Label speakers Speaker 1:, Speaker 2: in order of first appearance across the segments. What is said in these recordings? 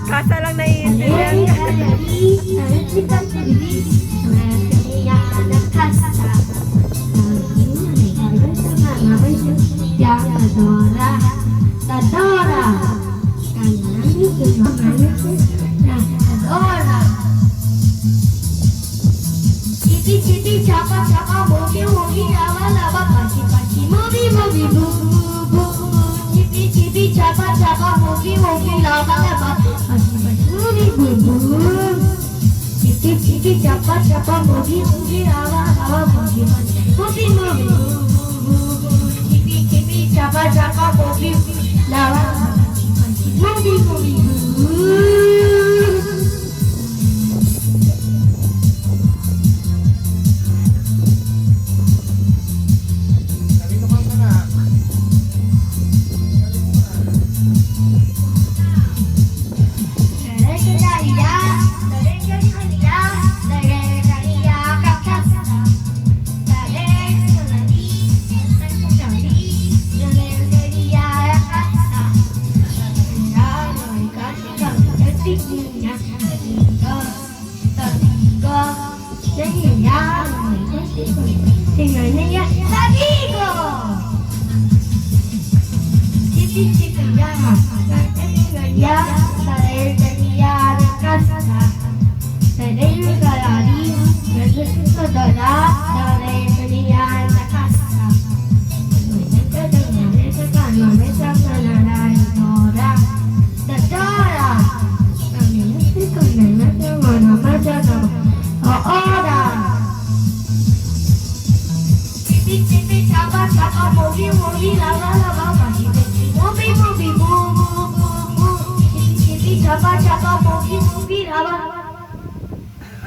Speaker 1: Kasa lang naiintindihan ka.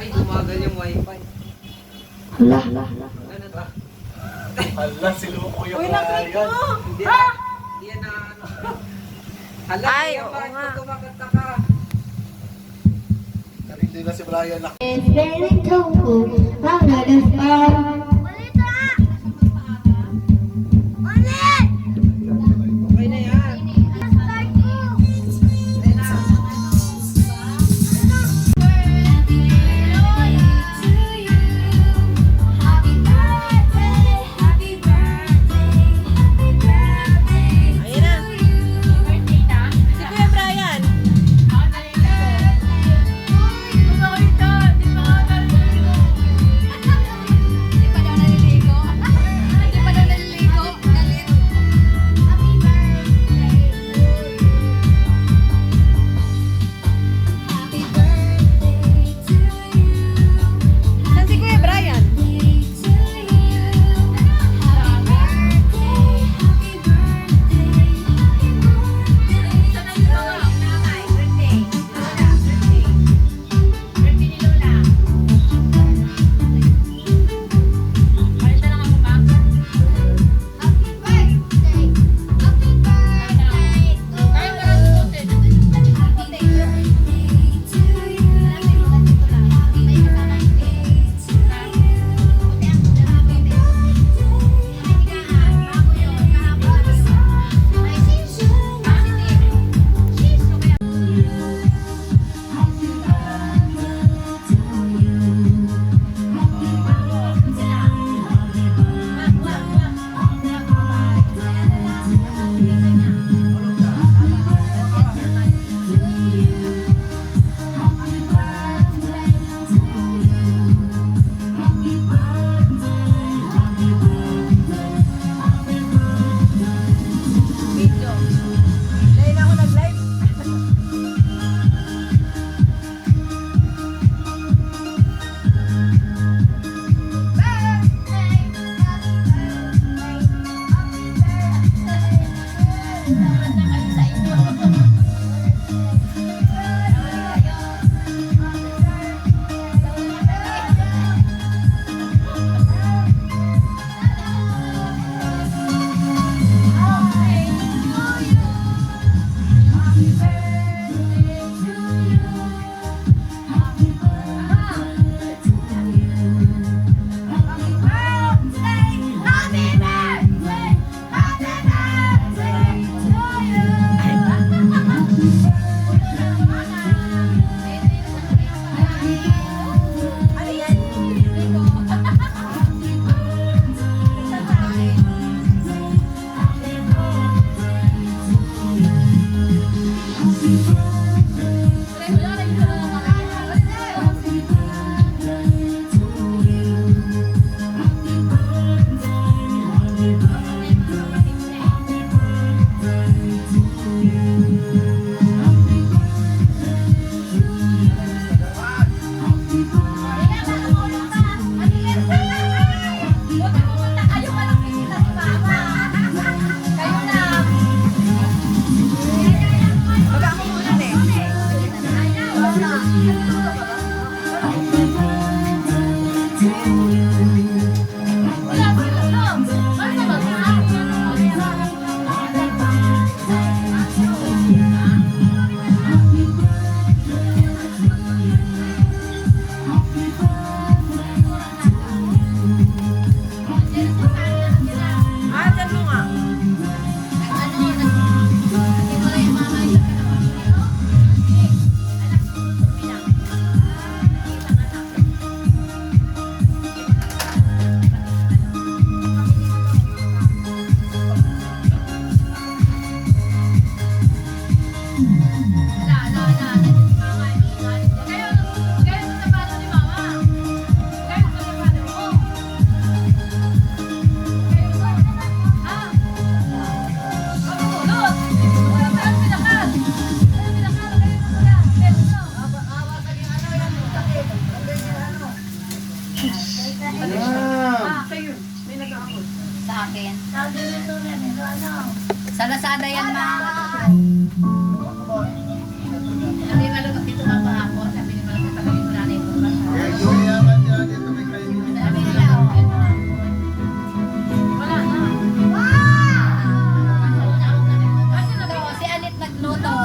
Speaker 1: Ay, umagal yung wifi.
Speaker 2: Hala.
Speaker 1: Ano ba?
Speaker 3: Hala, sinuko yung
Speaker 4: Uy, naklik mo!
Speaker 1: Hindi
Speaker 4: Ha?
Speaker 1: Hindi yan na ano. Hala,
Speaker 4: Ay,
Speaker 1: kuya,
Speaker 4: oo
Speaker 1: bakit
Speaker 4: nga.
Speaker 1: ka kumakanta ka?
Speaker 3: Sarili na si Brian.
Speaker 2: It's very cold. I'm not as far.
Speaker 1: Okay na yan. Okay na.
Speaker 4: Ayun na. Si Kuya Brian. Saan si Kuya Brian? Video. Dahil ako nag-live.
Speaker 5: Sa akin. Sa Lazada yan, ma. Sabi nga lang, dito ka pa ako. Sabi ni Malaki, tagal yung nanay ko.
Speaker 3: Yung yaman niya dito may kainin.
Speaker 5: Sabi nila, wala na. Si Alit nagluto.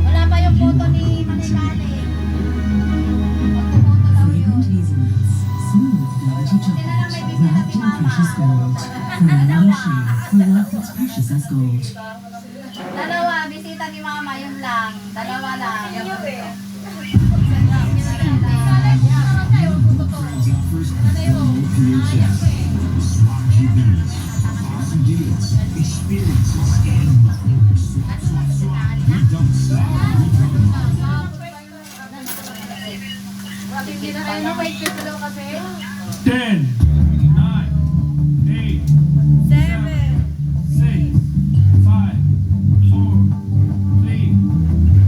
Speaker 5: Wala pa yung photo ni Manikani. Magpupunto daw yun. Sila lang may bisita si Mama. Dalawa, bisita ni Mama, yun lang. Dalawa lang.
Speaker 6: Ten, 9, 8, 7, 6, 5, 4, 3,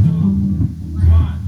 Speaker 6: 2, 1.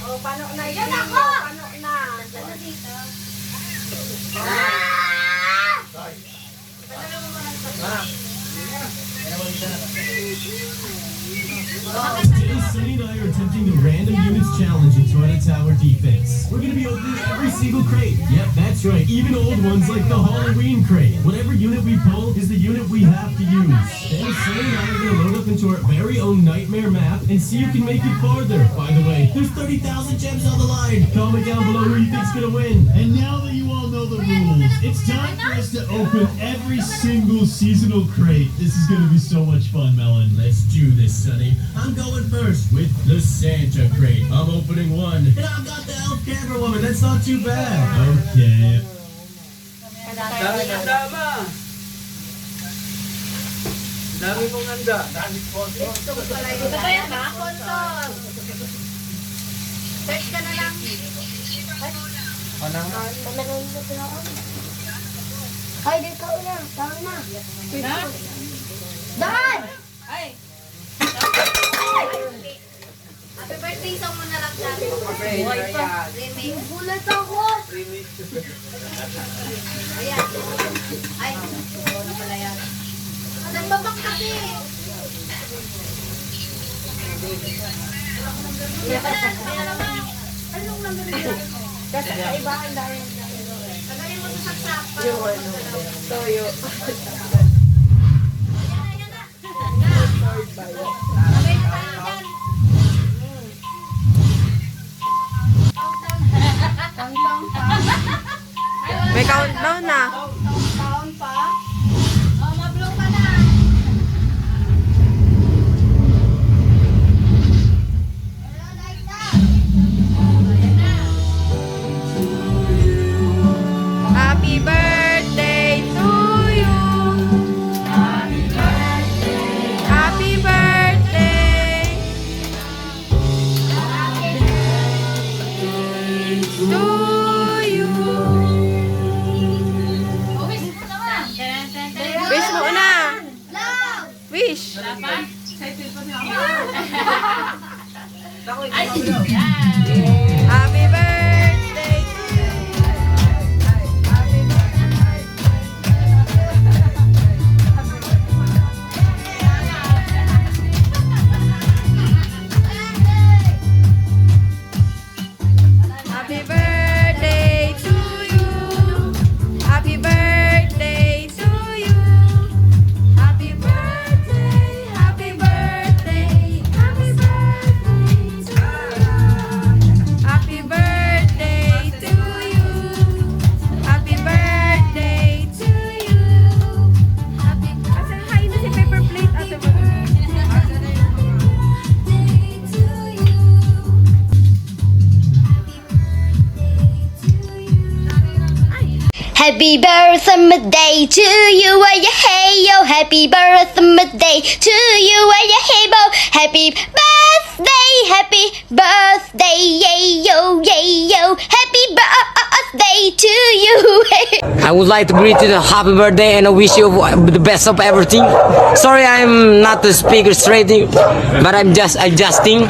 Speaker 4: Oh, paano na yun? Paano na?
Speaker 7: Today, Sunny and I are attempting the Random Units Challenge in Toilet Tower Defense. We're gonna be opening every single crate. Yep, that's right. Even old ones like the Halloween crate. Whatever unit we pull is the unit we have to use. Then Sunny and I are gonna load up into our very own nightmare map and see who can make it farther. By the way, there's 30,000 gems on the line. Comment down below who you think's gonna win. And now that you all know the rules, it's time for us to open every single seasonal crate. This is gonna be so much fun, Melon. Let's do this, Sunny. I'm going first with the Santa crate. I'm opening one. And I've got the elf camera woman. That's not too bad. Okay.
Speaker 1: Dami ng dama. Dami mong handa.
Speaker 5: Ito ba yan ba? Sponsor. Search ka na lang.
Speaker 2: Ay, dito na. Tama na. Daan!
Speaker 5: Ay! Happy birthday song mo na lang sabi.
Speaker 1: Okay, ayan.
Speaker 5: Remix.
Speaker 2: Gulat ako.
Speaker 5: Ayan. Ay, ano pala yan? Nagbabak kasi. Kaya naman. Anong number yun?
Speaker 4: Kasi kaibahan dahil.
Speaker 5: Tagalin mo sa saksak.
Speaker 4: Toyo.
Speaker 5: Ayan na. Sabay na tayo dyan.
Speaker 2: Tang-tang pa.
Speaker 4: May countdown na.
Speaker 2: Taon pa.
Speaker 5: Oh, ma-blow ka na. Hello, like that. Ayan na.
Speaker 4: Happy birthday to you. Happy birthday. Happy birthday. To you.
Speaker 5: Oh, wish mo naman.
Speaker 4: Wish mo na.
Speaker 5: Love.
Speaker 4: Wish. Happy birthday to you. Happy birthday to you. Happy birthday to you. Happy birthday, happy birthday, happy birthday to you. Happy birthday to you. Happy birthday to you. Happy birthday. Hain na si paper plate ate mo.
Speaker 2: Happy birthday to you, hey yo. Happy birthday to you, hey bo. Happy birthday, yay yo, yay yo. Happy birthday to you.
Speaker 8: I would like to greet you the happy birthday and I wish you the best of everything. Sorry I'm not the speaker straight, but I'm just adjusting.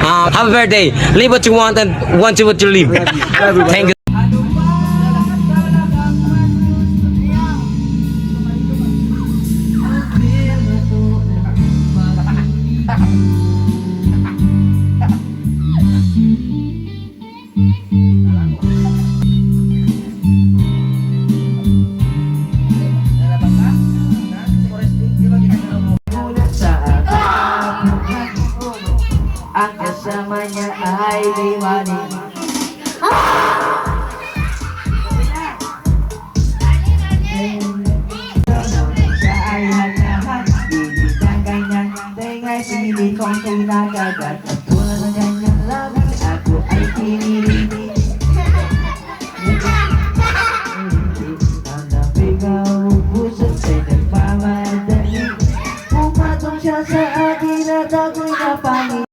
Speaker 8: Happy birthday. Live what you want and want what you live. Thank you.
Speaker 1: Ang kasama niya ay liwanag. Siya ay nagkahat, ibig ng kanyang tingay, pilit kong kinakagat. At tulad ng kanyang labi, ako ay piniliti. Ang nabigaw, puso sa'y nagmamadali. Pumatong siya sa akin at ako'y napangiti.